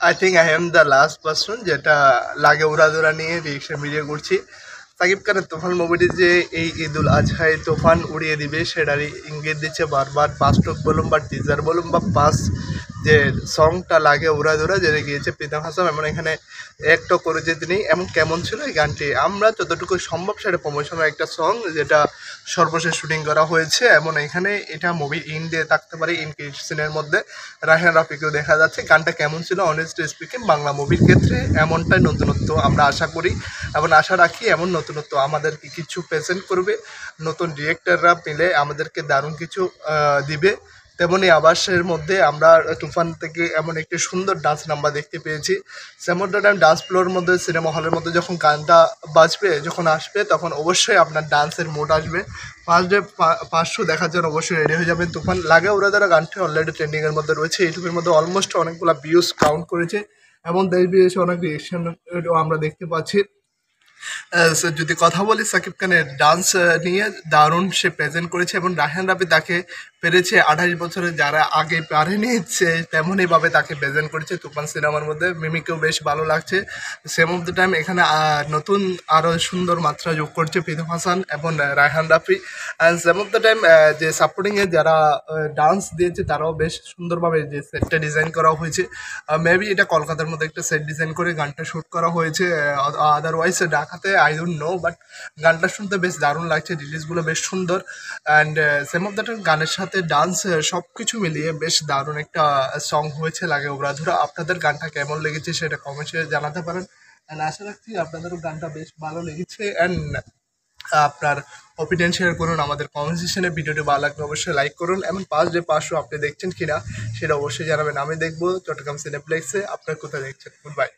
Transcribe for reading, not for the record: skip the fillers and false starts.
I think I am the last person যেটা লাগে উড়াধুরা নিয়ে রিয়েকশন ভিডিও করছি। সাকিব খানের তুফান মুভিটি যে এই ঈদুল আজহায় তুফান উড়িয়ে দিবে সেটারই ইঙ্গিত দিচ্ছে বারবার। পাঁচটক বলুন বা টিজার বলুন বা পাস যে সংটা লাগে উড়াধুরা যেটা গিয়েছে প্রীতম হাসান, এমন এখানে একটা করেছে তিনি। এমন কেমন ছিল এই গানটি, আমরা যতটুকু সম্ভব সেটা প্রমোশনের একটা সং যেটা সর্বশেষ শুটিং করা হয়েছে। এমন এখানে এটা মুভি ইন্ডে থাকতে পারে, ইন সিনের মধ্যে রায়হান রাফিকেও দেখা যাচ্ছে। গানটা কেমন ছিল অনেস্ট স্পিকিং বাংলা মুভির ক্ষেত্রে এমনটাই নতুনত্ব আমরা আশা করি এবং আশা রাখি। এমন নতুনত্ব আমাদেরকে কিছু প্রেজেন্ট করবে, নতুন ডিরেক্টররা মিলে আমাদেরকে দারুণ কিছু দিবে। তেমনি আবাসের মধ্যে আমরা তুফান থেকে এমন একটি সুন্দর ডান্স নাম্বার দেখতে পেয়েছি। সেমন টাইম ডান্স ফ্লোর মধ্যে সিনেমা হলের মধ্যে যখন গানটা বাজবে, যখন আসবে, তখন অবশ্যই আপনার ডান্সের মোড আসবে। ফার্স্ট ডে 500 দেখার জন্য অবশ্যই রেডি হয়ে যাবেন। তুফান লাগে ওরা যারা গানটি অলরেডি ট্রেন্ডিংয়ের মধ্যে রয়েছে, ইউটিউবের মধ্যে অলমোস্ট অনেকগুলো ভিউজ কাউন্ট করেছে এবং দেশ বিদেশে অনেক রিয়েকশন আমরা দেখতে পাচ্ছি। যদি কথা বলি সাকিব খানের ডান্স নিয়ে, দারুণ সে প্রেজেন্ট করেছে এবং রায়হান রাফি তাকে পেরেছে 28 বছরে যারা আগে পারেনি সে তেমনইভাবে তাকে প্রেজেন্ট করেছে তুফান সিনেমার মধ্যে। মিমিকেও বেশ ভালো লাগছে। সেম অফ দ্য টাইম এখানে নতুন আরও সুন্দর মাত্রা যোগ করছে প্রীতম হাসান এবং Raihan Rafi. And same of the time যে সাপোর্টিংয়ে যারা ডান্স দিয়েছে তারাও বেশ সুন্দরভাবে যে সেটটা ডিজাইন করা হয়েছে। মেবি এটা কলকাতার মধ্যে একটা সেট ডিজাইন করে গানটা শ্যুট করা হয়েছে, আদারওয়াইজ ঢাকাতে আই ডোন্ট নো। বাট গানটা শুনতে বেশ দারুণ লাগছে, রিলিজগুলো বেশ সুন্দর। অ্যান্ড সেম অফ দ্যাট গানের সাথে ডান্স সব কিছু মিলিয়ে বেশ দারুণ একটা সং হয়েছে লাগে উড়াধুরা। আপনাদের গানটা কেমন লেগেছে সেটা কমেন্টে জানাতে পারেন। অ্যান্ড আশা রাখছি আপনাদেরও গানটা বেশ ভালো লেগেছে। অ্যান্ড আপনার ওপিনিয়ন শেয়ার করুন আমাদের কমেন্ট সেকশনে। ভিডিওটি ভালো লাগলে অবশ্যই লাইক করুন এবং পাঁচ ডে 500 আপনি দেখছেন কিনা সেটা অবশ্যই জানাবেন। আমি দেখবো চট্টগ্রাম সিনেপ্লেক্সে, আপনার কোথায় দেখছেন। Good bye.